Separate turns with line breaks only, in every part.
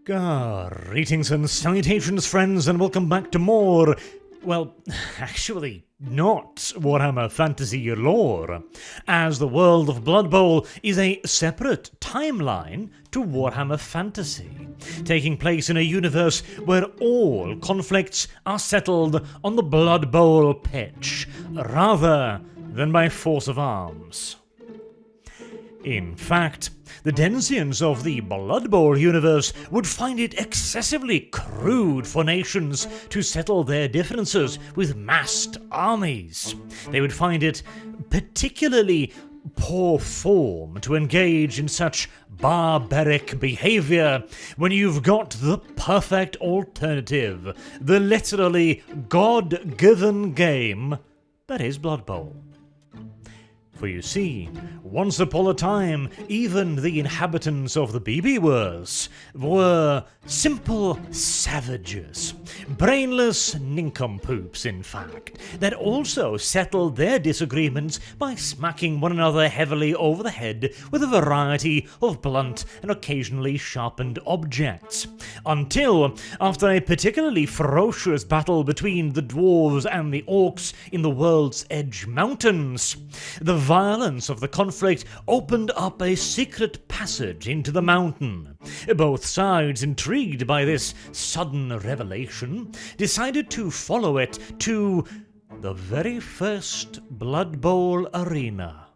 Greetings and salutations, friends, and welcome back to more, well, actually, not Warhammer Fantasy lore, as the world of Blood Bowl is a separate timeline to Warhammer Fantasy, taking place in a universe where all conflicts are settled on the Blood Bowl pitch, rather than by force of arms. In fact, the denizens of the Blood Bowl universe would find it excessively crude for nations to settle their differences with massed armies. They would find it particularly poor form to engage in such barbaric behavior when you've got the perfect alternative, the literally God-given game that is Blood Bowl. For you see, once upon a time, even the inhabitants of the BB were simple savages, brainless nincompoops in fact, that also settled their disagreements by smacking one another heavily over the head with a variety of blunt and occasionally sharpened objects, until, after a particularly ferocious battle between the dwarves and the orcs in the World's Edge Mountains, the violence of the conflict opened up a secret passage into the mountain. Both sides, intrigued by this sudden revelation, decided to follow it to the very first Blood Bowl arena.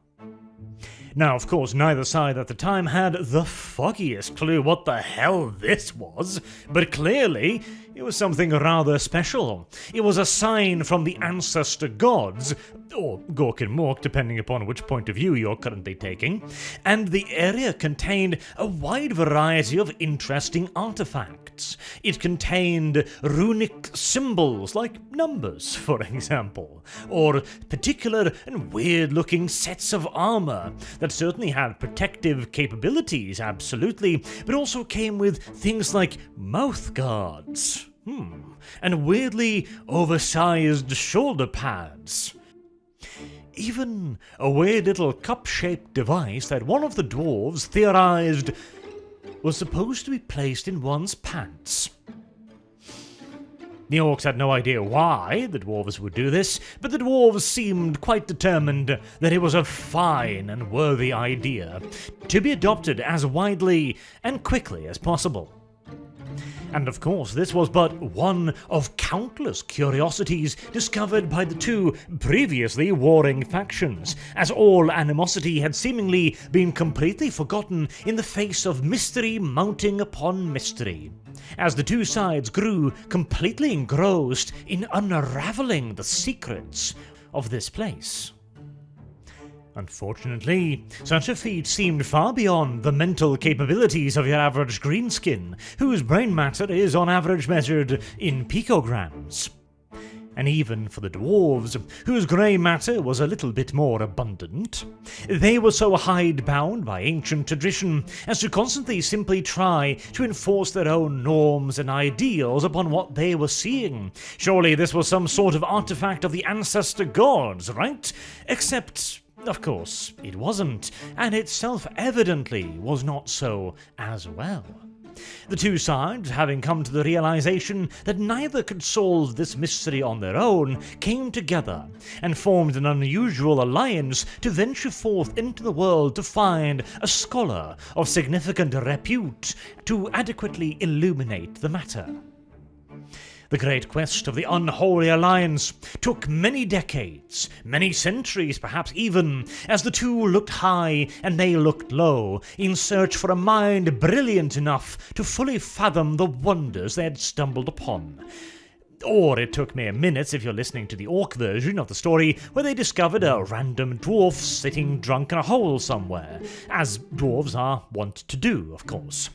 Now, of course, neither side at the time had the foggiest clue what the hell this was, but clearly it was something rather special. It was a sign from the ancestor gods, or Gork and Mork, depending upon which point of view you're currently taking, and the area contained a wide variety of interesting artifacts. It contained runic symbols, like numbers, for example, or particular and weird-looking sets of armor that certainly had protective capabilities, absolutely, but also came with things like mouth guards, and weirdly oversized shoulder pads. Even a weird little cup-shaped device that one of the dwarves theorized was supposed to be placed in one's pants. The orcs had no idea why the dwarves would do this, but the dwarves seemed quite determined that it was a fine and worthy idea to be adopted as widely and quickly as possible. And of course, this was but one of countless curiosities discovered by the two previously warring factions, as all animosity had seemingly been completely forgotten in the face of mystery mounting upon mystery, as the two sides grew completely engrossed in unraveling the secrets of this place. Unfortunately, such a feat seemed far beyond the mental capabilities of your average greenskin, whose brain matter is on average measured in picograms. And even for the dwarves, whose grey matter was a little bit more abundant, they were so hidebound by ancient tradition as to constantly simply try to enforce their own norms and ideals upon what they were seeing. Surely this was some sort of artifact of the ancestor gods, right? Except, of course, it wasn't, and it self-evidently was not so as well. The two sides, having come to the realization that neither could solve this mystery on their own, came together and formed an unusual alliance to venture forth into the world to find a scholar of significant repute to adequately illuminate the matter. The great quest of the Unholy Alliance took many decades, many centuries perhaps even, as the two looked high and they looked low, in search for a mind brilliant enough to fully fathom the wonders they had stumbled upon. Or it took mere minutes if you're listening to the orc version of the story, where they discovered a random dwarf sitting drunk in a hole somewhere, as dwarves are wont to do, of course.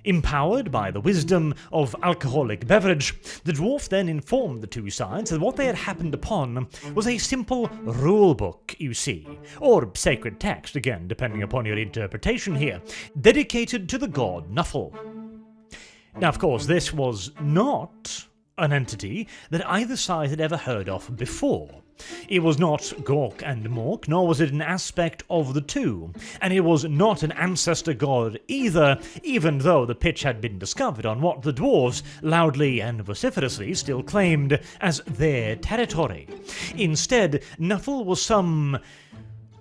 Empowered by the wisdom of alcoholic beverage, the dwarf then informed the two sides that what they had happened upon was a simple rulebook, you see, or sacred text, again, depending upon your interpretation here, dedicated to the god Nuffle. Now, of course, this was not an entity that either side had ever heard of before. It was not Gork and Mork, nor was it an aspect of the two, and it was not an ancestor god either, even though the pitch had been discovered on what the dwarves loudly and vociferously still claimed as their territory. Instead, Nuffle was some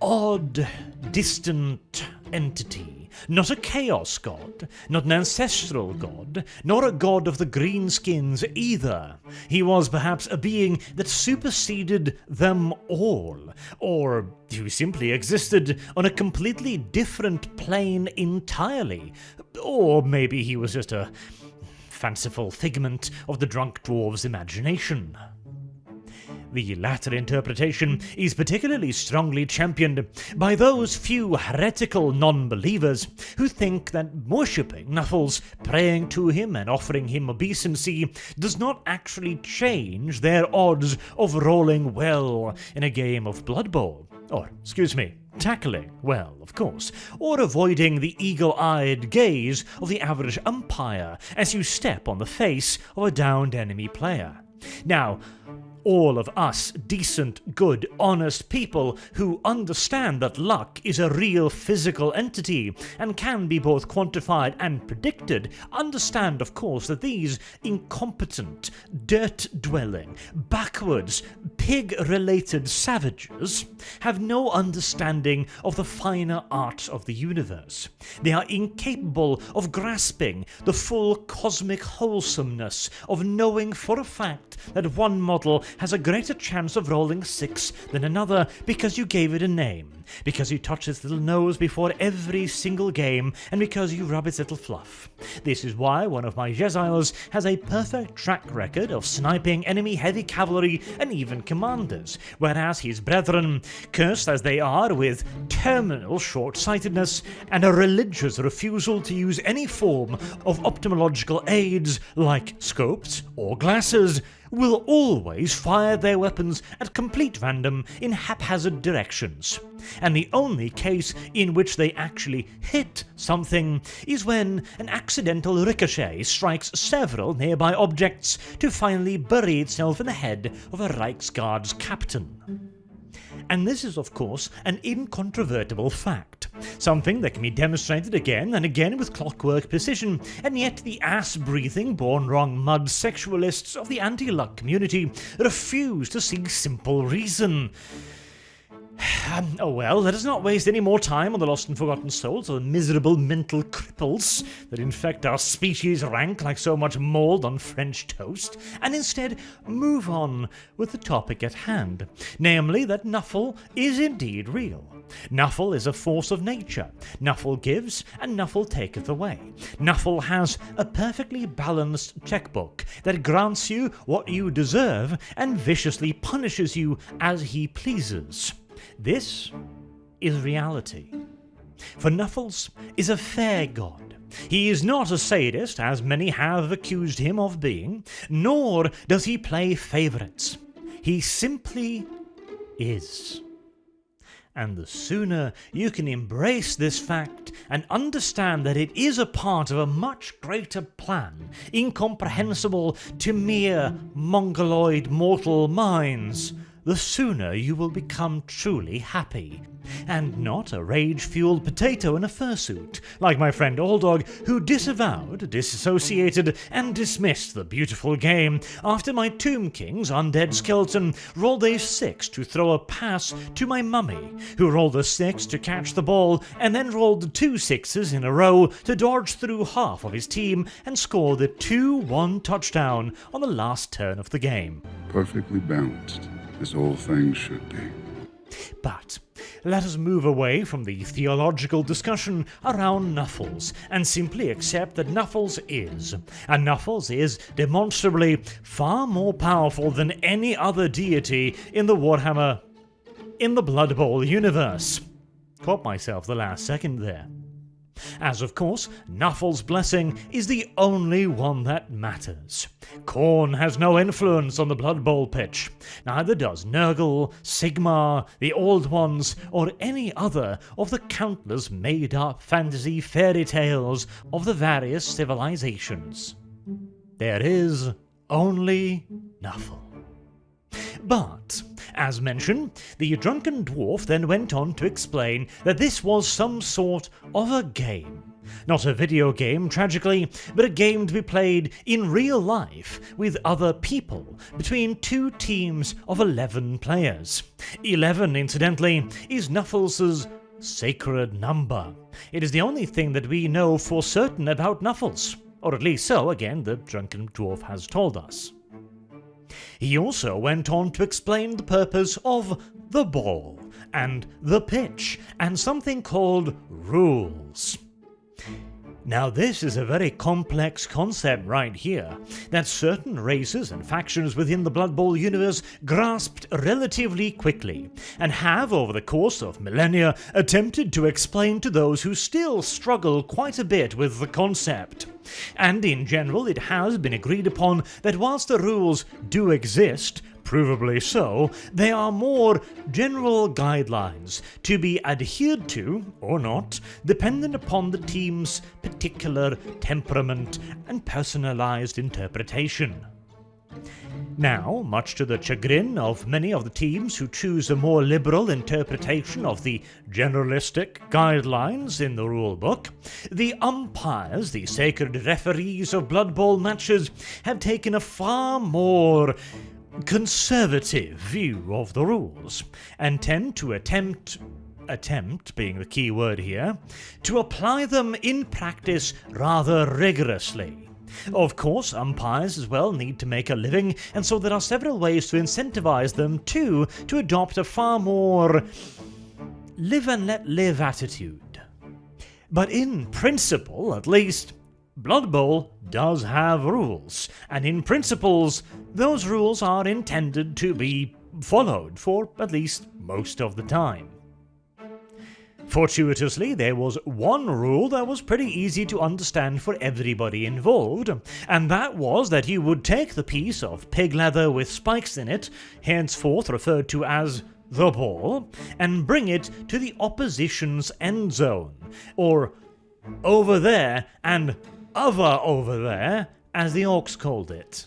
odd, distant entity. Not a chaos god, not an ancestral god, nor a god of the greenskins either. He was perhaps a being that superseded them all, or who simply existed on a completely different plane entirely. Or maybe he was just a fanciful figment of the drunk dwarf's imagination. The latter interpretation is particularly strongly championed by those few heretical non-believers who think that worshipping Nuffles, praying to him and offering him obeisancy does not actually change their odds of rolling well in a game of Blood Bowl. Or, tackling well, of course, or avoiding the eagle-eyed gaze of the average umpire as you step on the face of a downed enemy player. Now, all of us decent, good, honest people who understand that luck is a real physical entity and can be both quantified and predicted understand, of course, that these incompetent, dirt-dwelling, backwards, pig-related savages have no understanding of the finer art of the universe. They are incapable of grasping the full cosmic wholesomeness of knowing for a fact that one model has a greater chance of rolling 6 than another because you gave it a name, because you touch its little nose before every single game, and because you rub its little fluff. This is why one of my Jezails has a perfect track record of sniping enemy heavy cavalry and even commanders, whereas his brethren, cursed as they are with terminal short-sightedness and a religious refusal to use any form of ophthalmological aids like scopes or glasses, will always fire their weapons at complete random in haphazard directions. And the only case in which they actually hit something is when an accidental ricochet strikes several nearby objects to finally bury itself in the head of a Reichsguard's captain. And this is, of course, an incontrovertible fact, something that can be demonstrated again and again with clockwork precision, and yet the ass-breathing, born-wrong mud sexualists of the anti-luck community refuse to see simple reason. Oh well, let us not waste any more time on the lost and forgotten souls or the miserable mental cripples that infect our species rank like so much mould on French toast, and instead move on with the topic at hand, namely that Nuffle is indeed real. Nuffle is a force of nature. Nuffle gives and Nuffle taketh away. Nuffle has a perfectly balanced checkbook that grants you what you deserve and viciously punishes you as he pleases. This is reality. For Nuffles is a fair god. He is not a sadist, as many have accused him of being, nor does he play favourites. He simply is. And the sooner you can embrace this fact and understand that it is a part of a much greater plan, incomprehensible to mere mongoloid mortal minds, the sooner you will become truly happy, and not a rage-fueled potato in a fursuit, like my friend Aldog, who disavowed, disassociated, and dismissed the beautiful game after my Tomb King's undead skeleton rolled a 6 to throw a pass to my mummy, who rolled a 6 to catch the ball, and then rolled 2 6s in a row to dodge through half of his team and score the 2-1 touchdown on the last turn of the game.
Perfectly balanced, as all things should be.
But let us move away from the theological discussion around Nuffles and simply accept that Nuffles is. And Nuffles is demonstrably far more powerful than any other deity in the Warhammer, in the Blood Bowl universe. Caught myself the last second there. As of course, Nuffle's blessing is the only one that matters. Khorne has no influence on the Blood Bowl pitch. Neither does Nurgle, Sigmar, the Old Ones, or any other of the countless made-up fantasy fairy tales of the various civilizations. There is only Nuffle. But, As mentioned, the drunken dwarf then went on to explain that this was some sort of a game. Not a video game, tragically, but a game to be played in real life with other people, between 2 teams of 11 players. 11, incidentally, is Knuffles' sacred number. It is the only thing that we know for certain about Knuffles, or at least so, again, the drunken dwarf has told us. He also went on to explain the purpose of the ball, and the pitch, and something called rules. Now this is a very complex concept right here, that certain races and factions within the Blood Bowl universe grasped relatively quickly, and have over the course of millennia attempted to explain to those who still struggle quite a bit with the concept. And in general it has been agreed upon that whilst the rules do exist, provably so, they are more general guidelines to be adhered to, or not, dependent upon the team's particular temperament and personalized interpretation. Now, much to the chagrin of many of the teams who choose a more liberal interpretation of the generalistic guidelines in the rulebook, the umpires, the sacred referees of Blood Bowl matches, have taken a far more conservative view of the rules, and tend to attempt being the key word here, to apply them in practice rather rigorously. Of course, umpires as well need to make a living, and so there are several ways to incentivize them to adopt a far more live and let live attitude. But in principle, at least, Blood Bowl does have rules, and in principles, those rules are intended to be followed for at least most of the time. Fortuitously, there was one rule that was pretty easy to understand for everybody involved, and that was that you would take the piece of pig leather with spikes in it, henceforth referred to as the ball, and bring it to the opposition's end zone, or over there and other over there, as the orcs called it.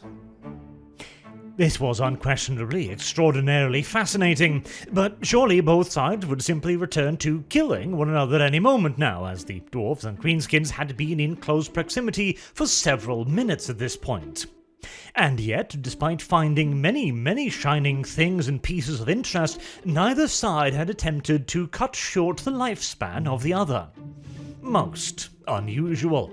This was unquestionably extraordinarily fascinating, but surely both sides would simply return to killing one another any moment now, as the dwarves and greenskins had been in close proximity for several minutes at this point. And yet, despite finding many shining things and pieces of interest, neither side had attempted to cut short the lifespan of the other. Most unusual.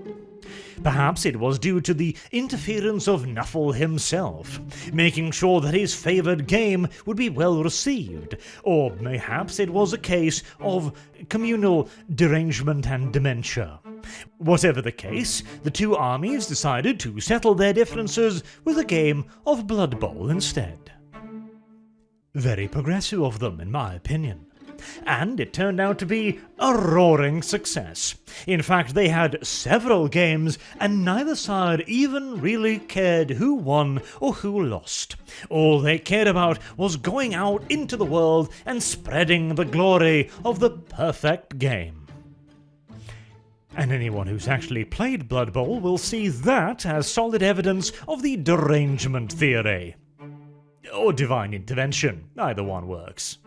Perhaps it was due to the interference of Knuffle himself, making sure that his favoured game would be well received, or mayhaps it was a case of communal derangement and dementia. Whatever the case, the two armies decided to settle their differences with a game of Blood Bowl instead. Very progressive of them, in my opinion. And it turned out to be a roaring success. In fact, they had several games, and neither side even really cared who won or who lost. All they cared about was going out into the world and spreading the glory of the perfect game. And anyone who's actually played Blood Bowl will see that as solid evidence of the derangement theory. Or divine intervention, either one works.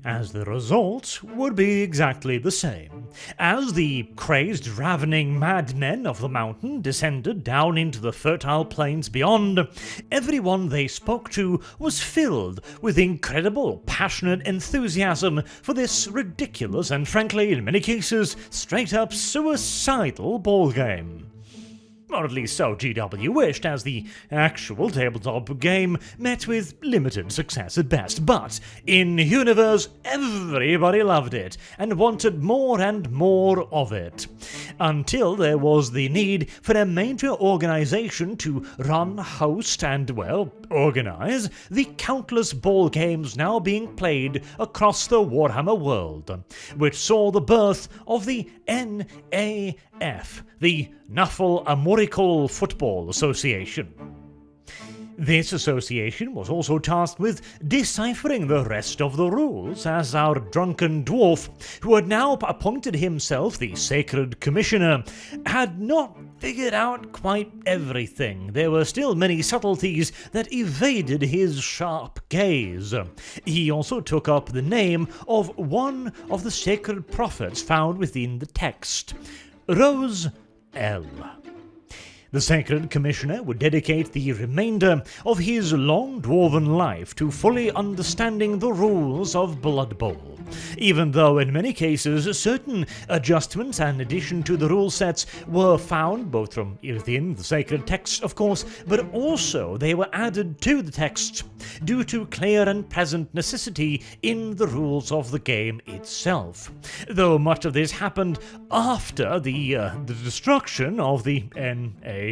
As the result would be exactly the same. As the crazed, ravening madmen of the mountain descended down into the fertile plains beyond, everyone they spoke to was filled with incredible, passionate enthusiasm for this ridiculous and frankly, in many cases, straight-up suicidal ballgame. Or at least so GW wished, as the actual tabletop game met with limited success at best. But in universe, everybody loved it, and wanted more and more of it. Until there was the need for a major organization to run, host, and, well, organize the countless ball games now being played across the Warhammer world, which saw the birth of the NAF, the Knuffle Amorical Football Association. This association was also tasked with deciphering the rest of the rules, as our drunken dwarf, who had now appointed himself the Sacred Commissioner, had not figured out quite everything. There were still many subtleties that evaded his sharp gaze. He also took up the name of one of the sacred prophets found within the text, Rose L. The Sacred Commissioner would dedicate the remainder of his long dwarven life to fully understanding the rules of Blood Bowl, even though in many cases certain adjustments and addition to the rule sets were found both from within the sacred text, of course, but also they were added to the text due to clear and present necessity in the rules of the game itself, though much of this happened after the destruction of the NAF.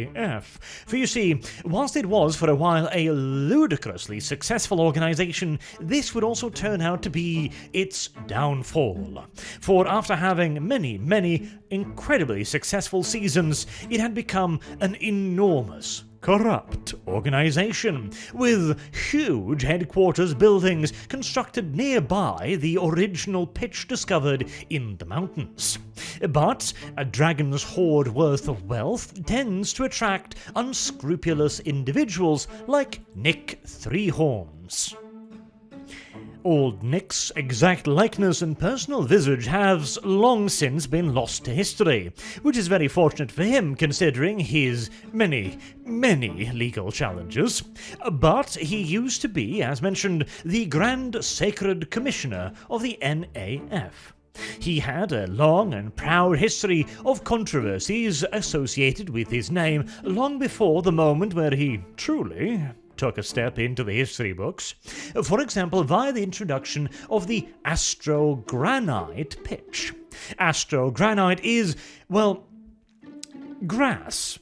For you see, whilst it was for a while a ludicrously successful organization, this would also turn out to be its downfall. For after having many incredibly successful seasons, it had become an enormous, corrupt organization, with huge headquarters buildings constructed nearby the original pitch discovered in the mountains. But a dragon's hoard worth of wealth tends to attract unscrupulous individuals like Nick Threehorns. Old Nick's exact likeness and personal visage has long since been lost to history, which is very fortunate for him considering his many legal challenges. But he used to be, as mentioned, the Grand Sacred Commissioner of the NAF. He had a long and proud history of controversies associated with his name long before the moment where he truly took a step into the history books, for example via the introduction of the astrogranite pitch. Astrogranite is, well, grass,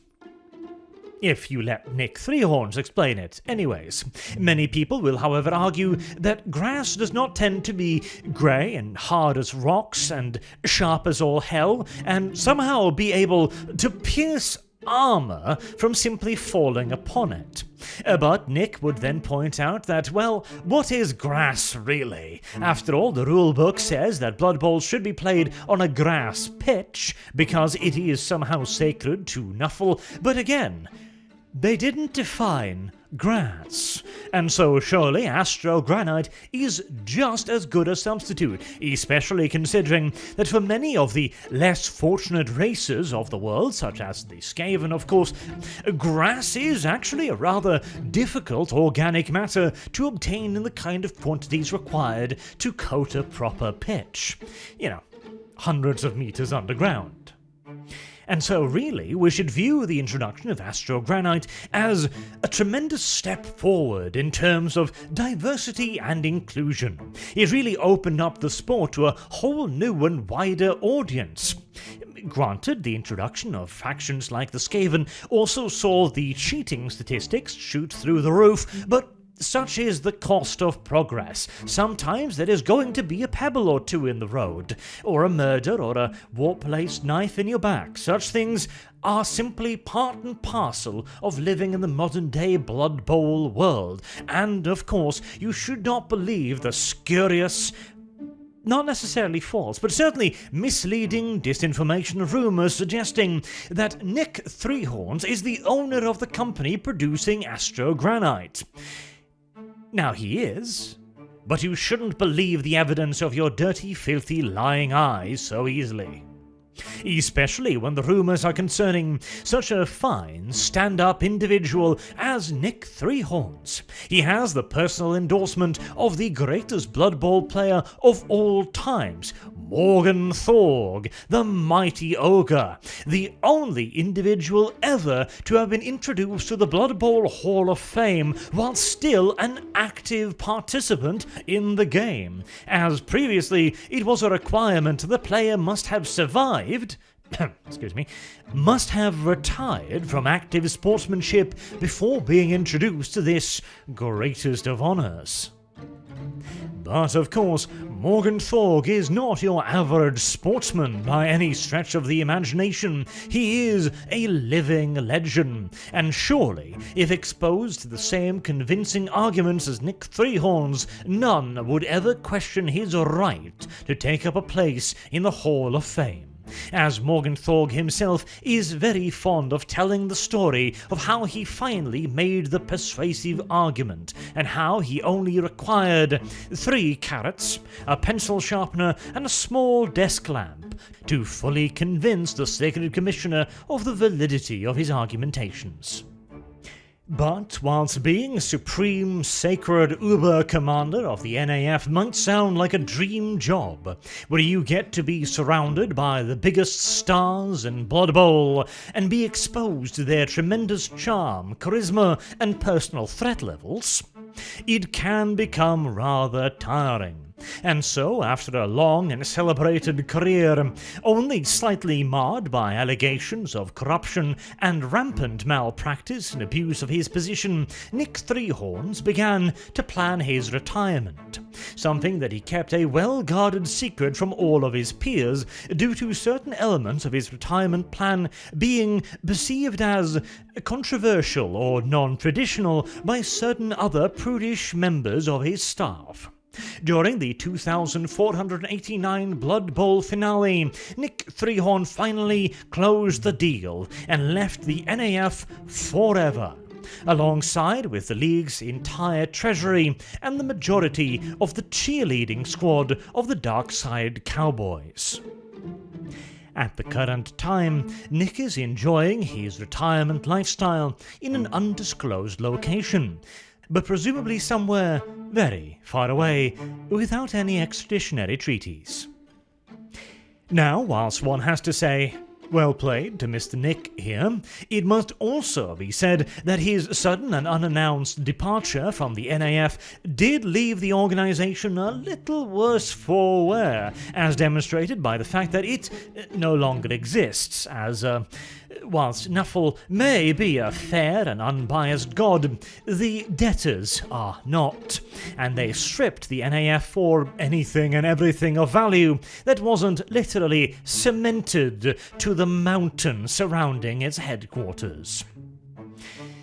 if you let Nick Threehorns explain it. Anyways, many people will however argue that grass does not tend to be grey and hard as rocks and sharp as all hell, and somehow be able to pierce armor from simply falling upon it. But Nick would then point out that, well, what is grass really? After all, the rulebook says that Blood Bowl should be played on a grass pitch because it is somehow sacred to Nuffle, but again, they didn't define grass, and so surely astrogranite is just as good a substitute, especially considering that for many of the less fortunate races of the world, such as the Skaven of course, grass is actually a rather difficult organic matter to obtain in the kind of quantities required to coat a proper pitch. You know, hundreds of meters underground. And so really, we should view the introduction of astrogranite as a tremendous step forward in terms of diversity and inclusion. It really opened up the sport to a whole new and wider audience. Granted, the introduction of factions like the Skaven also saw the cheating statistics shoot through the roof, but such is the cost of progress. Sometimes there is going to be a pebble or two in the road, or a murder, or a warp-laced knife in your back. Such things are simply part and parcel of living in the modern-day Blood Bowl world. And, of course, you should not believe the spurious, not necessarily false, but certainly misleading disinformation rumours suggesting that Nick Threehorns is the owner of the company producing astrogranite. Now he is, but you shouldn't believe the evidence of your dirty, filthy, lying eyes so easily. Especially when the rumours are concerning such a fine, stand-up individual as Nick Threehorns. He has the personal endorsement of the greatest Blood Bowl player of all times, Morgan Thorg, the mighty ogre, the only individual ever to have been introduced to the Blood Bowl Hall of Fame while still an active participant in the game, as previously it was a requirement the player must have survived must have retired from active sportsmanship before being introduced to this greatest of honours. But of course, Morgenthau is not your average sportsman by any stretch of the imagination. He is a living legend, and surely, if exposed to the same convincing arguments as Nick Threehorns, none would ever question his right to take up a place in the Hall of Fame, as Morgenthau himself is very fond of telling the story of how he finally made the persuasive argument, and how he only required 3 carrots, a pencil sharpener, and a small desk lamp to fully convince the Sacred Commissioner of the validity of his argumentations. But whilst being supreme sacred uber commander of the NAF might sound like a dream job, where you get to be surrounded by the biggest stars in Blood Bowl and be exposed to their tremendous charm, charisma, and personal threat levels, it can become rather tiring. And so, after a long and celebrated career, only slightly marred by allegations of corruption and rampant malpractice and abuse of his position, Nick Threehorns began to plan his retirement, something that he kept a well-guarded secret from all of his peers due to certain elements of his retirement plan being perceived as controversial or non-traditional by certain other prudish members of his staff. During the 2,489 Blood Bowl finale, Nick Threehorn finally closed the deal and left the NAF forever, alongside with the league's entire treasury and the majority of the cheerleading squad of the Darkside Cowboys. At the current time, Nick is enjoying his retirement lifestyle in an undisclosed location, but presumably somewhere very far away, without any extraditionary treaties. Now, whilst one has to say, well played to Mr. Nick here, it must also be said that his sudden and unannounced departure from the NAF did leave the organisation a little worse for wear, as demonstrated by the fact that it no longer exists, as whilst Nuffle may be a fair and unbiased god, the debtors are not, and they stripped the NAF for anything and everything of value that wasn't literally cemented to the mountain surrounding its headquarters.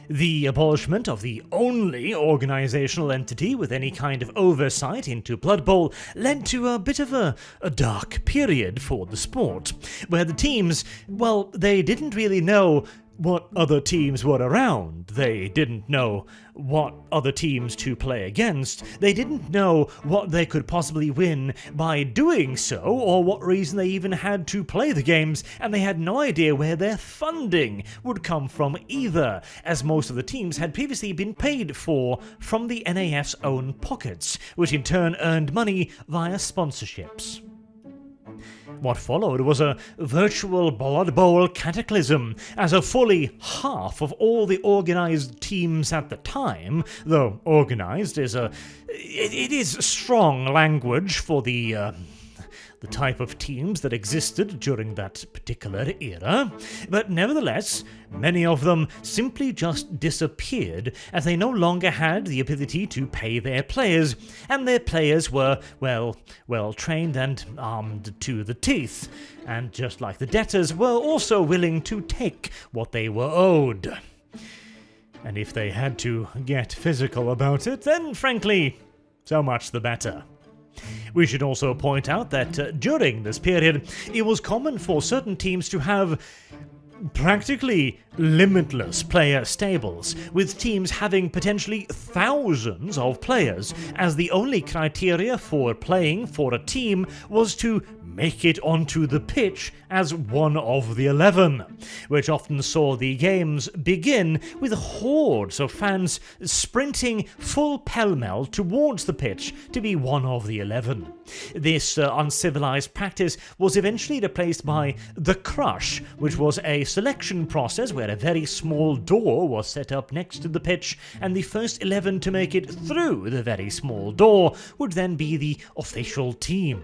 The abolishment of the only organisational entity with any kind of oversight into Blood Bowl led to a bit of a dark period for the sport, where the teams, well, they didn't really know what other teams were around. They didn't know what other teams to play against. They didn't know what they could possibly win by doing so, or what reason they even had to play the games, and they had no idea where their funding would come from either, as most of the teams had previously been paid for from the NAF's own pockets, which in turn earned money via sponsorships. What followed was a virtual Blood Bowl cataclysm, as a fully half of all the organised teams at the time, though organised is it is strong language for the type of teams that existed during that particular era, but nevertheless, many of them simply just disappeared as they no longer had the ability to pay their players, and their players were, well trained and armed to the teeth, and just like the debtors, were also willing to take what they were owed. And if they had to get physical about it, then frankly, so much the better. We should also point out that during this period, it was common for certain teams to have practically limitless player stables, with teams having potentially thousands of players, as the only criteria for playing for a team was to make it onto the pitch as one of the 11, which often saw the games begin with hordes of fans sprinting full pell-mell towards the pitch to be one of the 11. This uncivilized practice was eventually replaced by the Crush, which was a selection process where a very small door was set up next to the pitch, and the first 11 to make it through the very small door would then be the official team.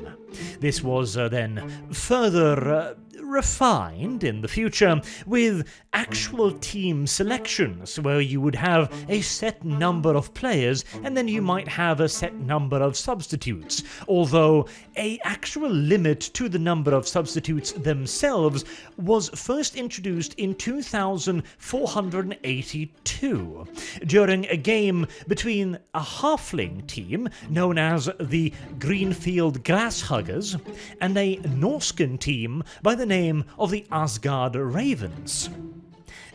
This was then further refined in the future with actual team selections where you would have a set number of players and then you might have a set number of substitutes, although an actual limit to the number of substitutes themselves was first introduced in 2482 during a game between a halfling team known as the Greenfield Grasshuggers and a Norscan team by the name of the Asgard Ravens.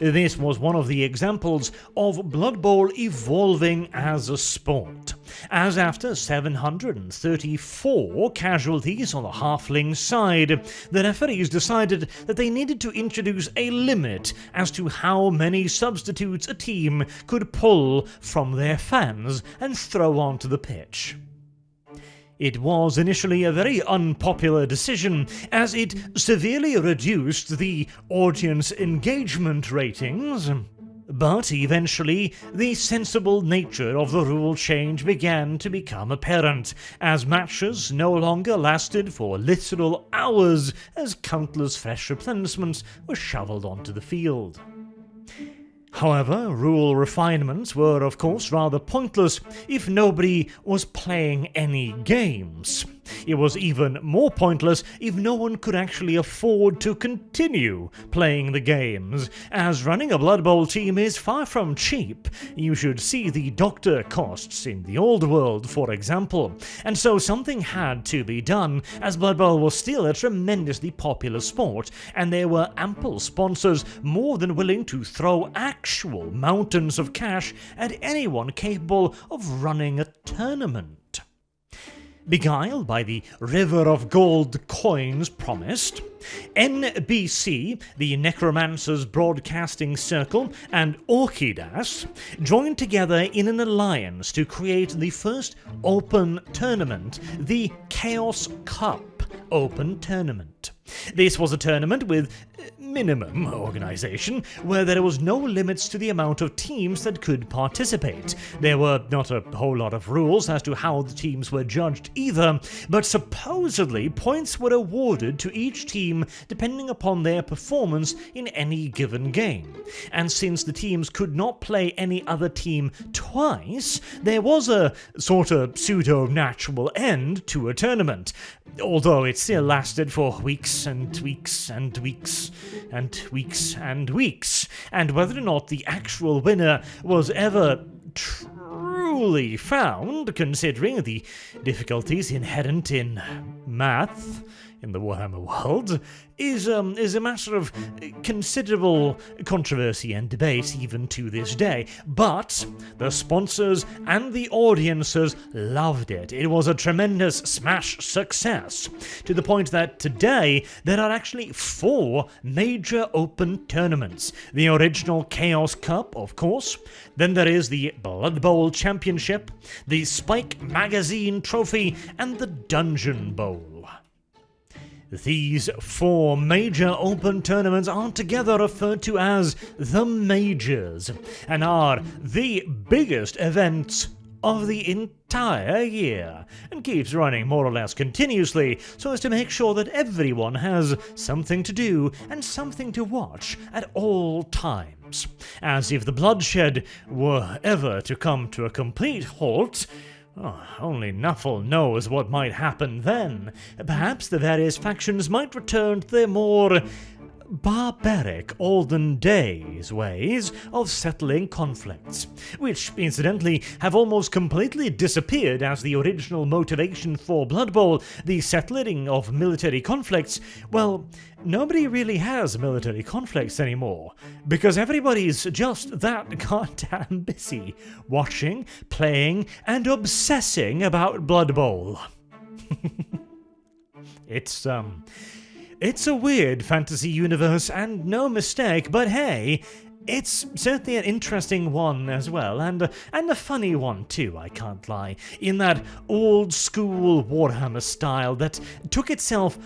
This was one of the examples of Blood Bowl evolving as a sport, as after 734 casualties on the halfling side, the referees decided that they needed to introduce a limit as to how many substitutes a team could pull from their fans and throw onto the pitch. It was initially a very unpopular decision, as it severely reduced the audience engagement ratings. But eventually, the sensible nature of the rule change began to become apparent, as matches no longer lasted for literal hours as countless fresh replenishments were shoveled onto the field. However, rule refinements were of course rather pointless if nobody was playing any games. It was even more pointless if no one could actually afford to continue playing the games, as running a Blood Bowl team is far from cheap. You should see the doctor costs in the old world, for example. And so something had to be done, as Blood Bowl was still a tremendously popular sport, and there were ample sponsors more than willing to throw actual mountains of cash at anyone capable of running a tournament. Beguiled by the river of gold coins promised, NBC, the Necromancer's Broadcasting Circle, and Orchidas joined together in an alliance to create the first open tournament, the Chaos Cup Open Tournament. This was a tournament with minimum organisation, where there was no limits to the amount of teams that could participate. There were not a whole lot of rules as to how the teams were judged either, but supposedly points were awarded to each team depending upon their performance in any given game. And since the teams could not play any other team twice, there was a sort of pseudo-natural end to a tournament, although it still lasted for weeks and weeks and weeks and weeks and weeks, and whether or not the actual winner was ever truly found, considering the difficulties inherent in math in the Warhammer world, is a matter of considerable controversy and debate even to this day. But the sponsors and the audiences loved it. It was a tremendous smash success, to the point that today there are actually 4 major open tournaments. The original Chaos Cup, of course, then there is the Blood Bowl Championship, the Spike Magazine Trophy, and the Dungeon Bowl. These 4 major open tournaments are together referred to as the Majors, and are the biggest events of the entire year, and keeps running more or less continuously so as to make sure that everyone has something to do and something to watch at all times. As if the bloodshed were ever to come to a complete halt, only Nuffle knows what might happen then. Perhaps the various factions might return to their more barbaric olden days ways of settling conflicts, which incidentally have almost completely disappeared as the original motivation for Blood Bowl, the settling of military conflicts. Well, nobody really has military conflicts anymore, because everybody's just that goddamn busy watching, playing, and obsessing about Blood Bowl. It's a weird fantasy universe, and no mistake, but hey, it's certainly an interesting one as well, and a funny one too, I can't lie, in that old-school Warhammer style that took itself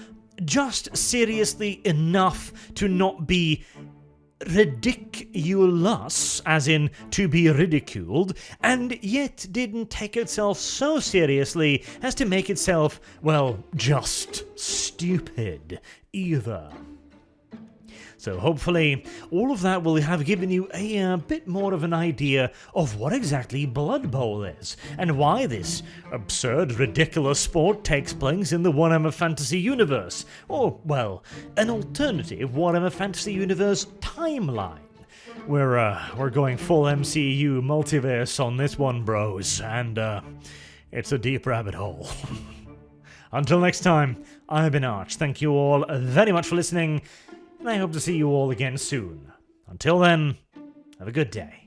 just seriously enough to not be ridiculous, as in to be ridiculed, and yet didn't take itself so seriously as to make itself, well, just stupid either. So hopefully all of that will have given you a bit more of an idea of what exactly Blood Bowl is, and why this absurd, ridiculous sport takes place in the Warhammer Fantasy Universe, or, well, an alternative Warhammer Fantasy Universe timeline. We're going full MCU multiverse on this one, bros, and it's a deep rabbit hole. Until next time, I've been Arch. Thank you all very much for listening, and I hope to see you all again soon. Until then, have a good day.